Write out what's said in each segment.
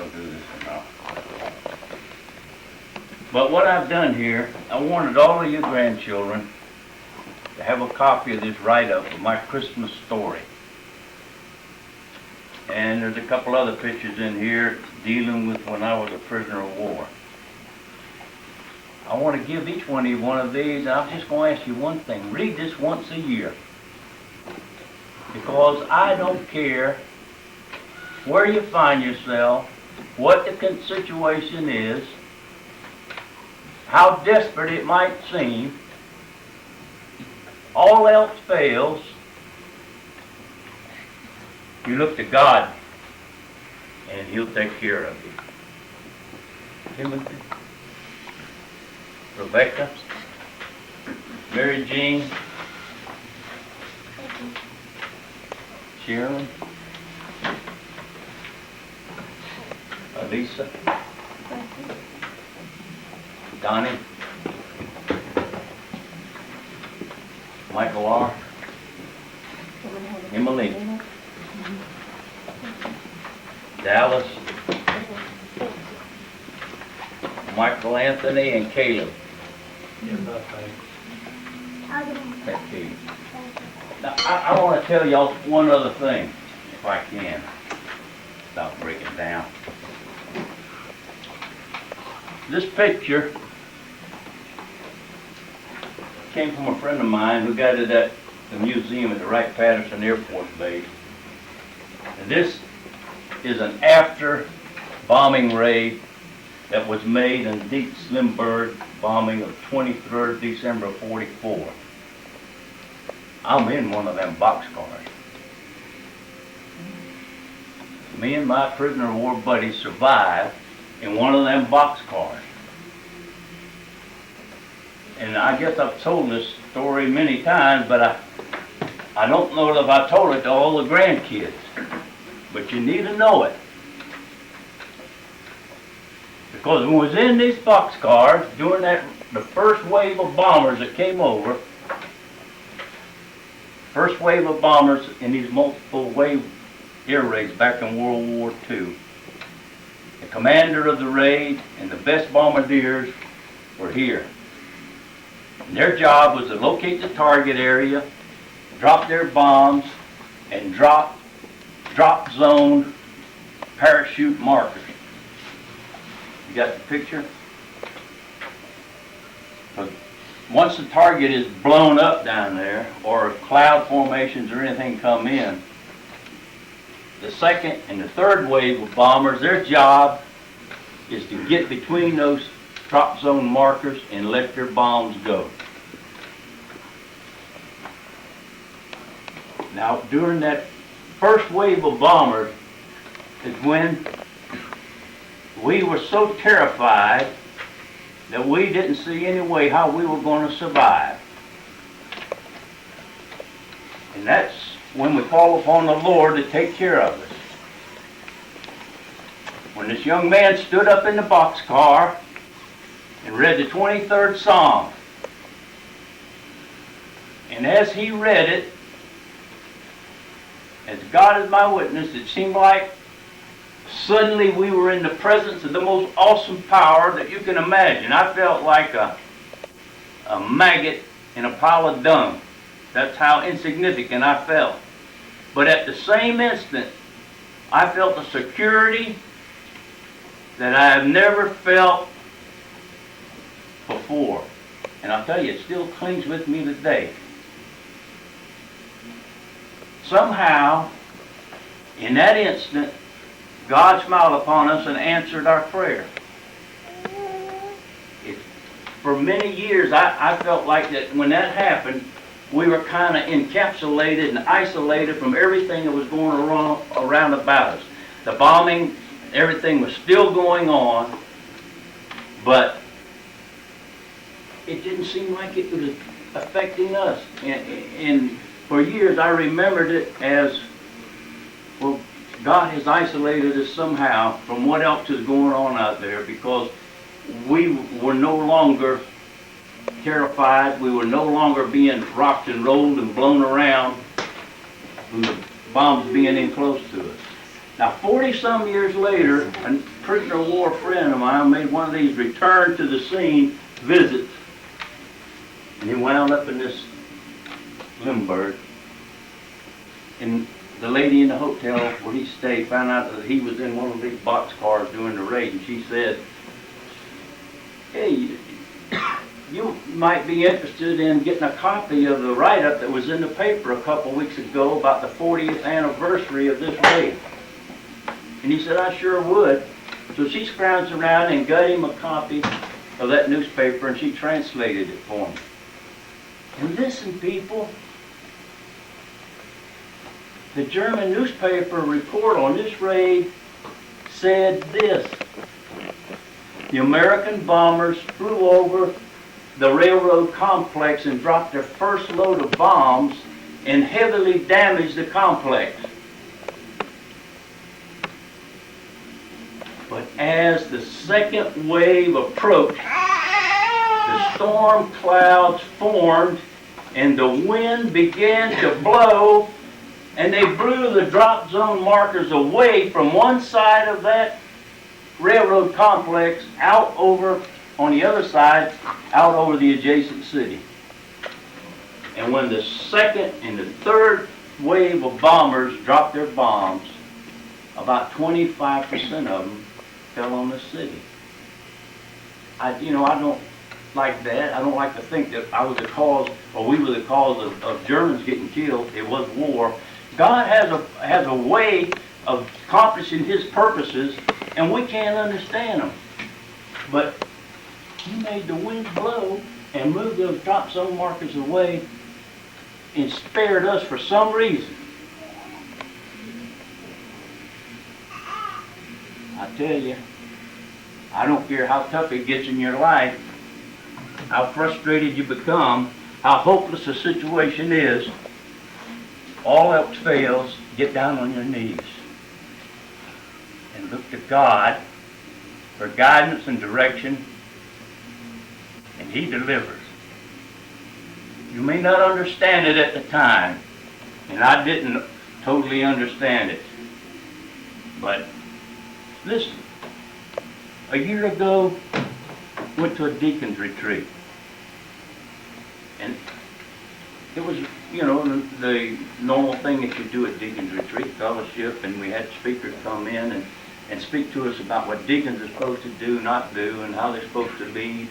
I'll do this or not. But what I've done here, I wanted all of you grandchildren to have a copy of this write-up of my Christmas story. And there's a couple other pictures in here dealing with when I was a prisoner of war. I want to give each one of you one of these, and I'm just going to ask you one thing. Read this once a year. Because I don't care where you find yourself, what the situation is, how desperate it might seem, all else fails, you look to God and He'll take care of you. Timothy, Rebecca, Mary Jean, Sharon, Elisa, Donnie, Michael R., Emily, Dallas, Michael Anthony, and Caleb. Okay. Now, I want to tell y'all one other thing, if I can. Stop breaking down. This picture came from a friend of mine who got it at the museum at the Wright-Patterson Air Force Base. And this is an after bombing raid that was made in Deep Slim Bird bombing of 23rd December of 44. I'm in one of them boxcars. Me and my prisoner of war buddies survived in one of them boxcars. And I guess I've told this story many times, but I don't know if I told it to all the grandkids. But you need to know it. Because when we was in these boxcars, during the first wave of bombers that came over, first wave of bombers in these multiple wave air raids back in World War II, the commander of the raid and the best bombardiers were here. And their job was to locate the target area, drop their bombs, and drop zone parachute markers. You got the picture? But once the target is blown up down there, or if cloud formations or anything come in, the second and the third wave of bombers, their job is to get between those drop zone markers and let their bombs go. Now, during that first wave of bombers is when we were so terrified that we didn't see any way how we were going to survive. And that's when we call upon the Lord to take care of us. When this young man stood up in the boxcar and read the 23rd Psalm, and as he read it, as God is my witness, it seemed like suddenly we were in the presence of the most awesome power that you can imagine. I felt like a maggot in a pile of dung. That's how insignificant I felt. But at the same instant, I felt a security that I have never felt before. And I'll tell you, it still clings with me today. Somehow, in that instant, God smiled upon us and answered our prayer. For many years, I felt like that when that happened, we were kind of encapsulated and isolated from everything that was going around about us. The bombing, everything was still going on, but it didn't seem like it was affecting us. And for years, I remembered it as, well, God has isolated us somehow from what else is going on out there, because we were no longer terrified. We were no longer being rocked and rolled and blown around from the bombs being in close to us. Now, 40-some years later, and prisoner of war friend of mine made one of these return to the scene visits. And he wound up in this Limburg. And the lady in the hotel where he stayed found out that he was in one of these boxcars during the raid. And she said, hey, you might be interested in getting a copy of the write-up that was in the paper a couple weeks ago about the 40th anniversary of this raid. And he said, I sure would. So she scrounged around and got him a copy of that newspaper, and she translated it for him. And listen, people, the German newspaper report on this raid said this: the American bombers flew over the railroad complex and dropped their first load of bombs and heavily damaged the complex. But as the second wave approached, the storm clouds formed and the wind began to blow, and they blew the drop zone markers away from one side of that railroad complex out over on the other side, out over the adjacent city. And when the second and the third wave of bombers dropped their bombs, about 25% of them fell on the city. I don't like that. I don't like to think that I was the cause, or we were the cause of Germans getting killed. It was war. God has a way of accomplishing His purposes, and we can't understand them. But He made the wind blow and moved those drop zone markers away and spared us for some reason. I tell you, I don't care how tough it gets in your life, how frustrated you become, how hopeless the situation is, all else fails, get down on your knees and look to God for guidance and direction, and He delivers. You may not understand it at the time, and I didn't totally understand it, but listen, a year ago, went to a deacon's retreat. And it was, the normal thing that you do at deacon's retreat, fellowship, and we had speakers come in and speak to us about what deacons are supposed to do, not do, and how they're supposed to lead,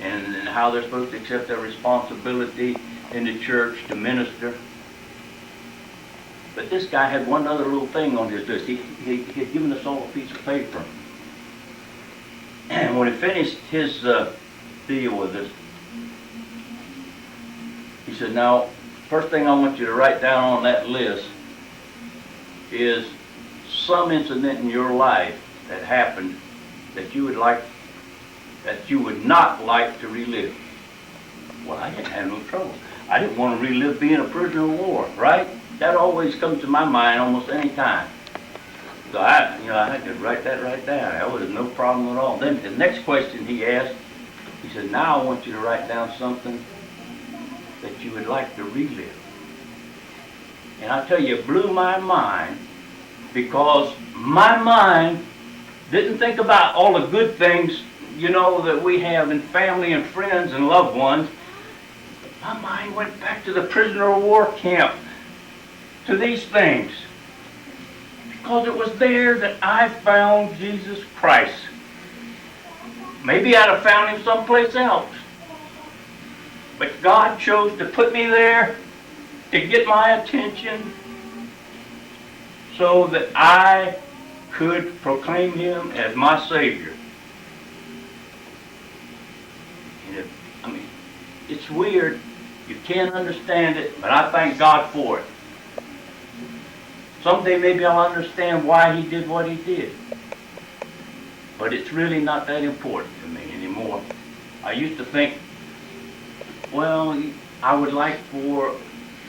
and how they're supposed to accept their responsibility in the church to minister. But this guy had one other little thing on his list. He had given us all a piece of paper. And when he finished his deal with us, he said, now, first thing I want you to write down on that list is some incident in your life that happened that you would not like to relive. Well, I didn't have no trouble. I didn't want to relive being a prisoner of war, right? That always comes to my mind almost any time. So I had to write that right down. That was no problem at all. Then the next question he asked, he said, now I want you to write down something that you would like to relive. And I tell you, it blew my mind, because my mind didn't think about all the good things, that we have in family and friends and loved ones. My mind went back to the prisoner of war camp, to these things. Because it was there that I found Jesus Christ. Maybe I'd have found Him someplace else. But God chose to put me there to get my attention so that I could proclaim Him as my Savior. And it's weird. You can't understand it, but I thank God for it. Someday maybe I'll understand why He did what He did. But it's really not that important to me anymore. I used to think, well, I would like for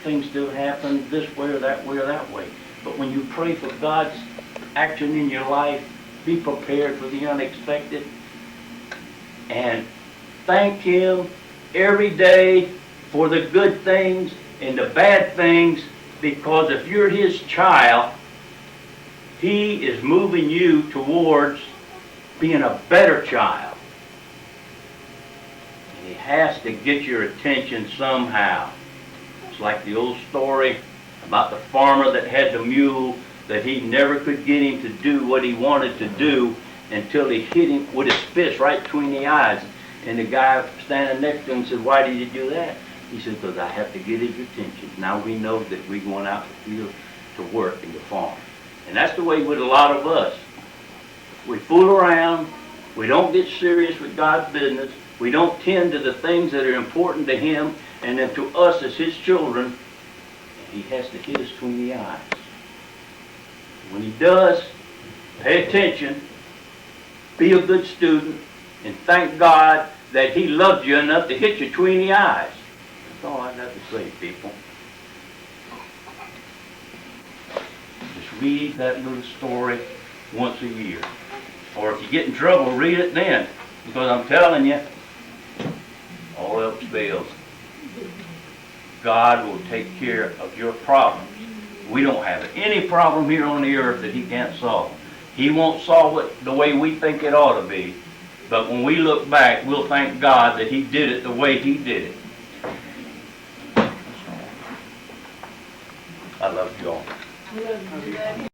things to happen this way or that way or that way. But when you pray for God's action in your life, be prepared for the unexpected. And thank Him every day for the good things and the bad things, because if you're His child, He is moving you towards being a better child. And he has to get your attention somehow. It's like the old story about the farmer that had the mule, that he never could get him to do what he wanted to do until he hit him with his fist right between the eyes. And the guy standing next to him said, "Why did you do that?" He said, "Because I have to get his attention. Now we know that we're going out to the field to work in the farm." And that's the way with a lot of us. We fool around. We don't get serious with God's business. We don't tend to the things that are important to Him and then to us as His children. He has to hit us between the eyes. When He does, pay attention, be a good student, and thank God that He loved you enough to hit you between the eyes. That's all I have to say, people. Just read that little story once a year. Or if you get in trouble, read it then. Because I'm telling you, all else fails. God will take care of your problems. We don't have any problem here on the earth that He can't solve. He won't solve it the way we think it ought to be. But when we look back, we'll thank God that He did it the way He did it. I love you all.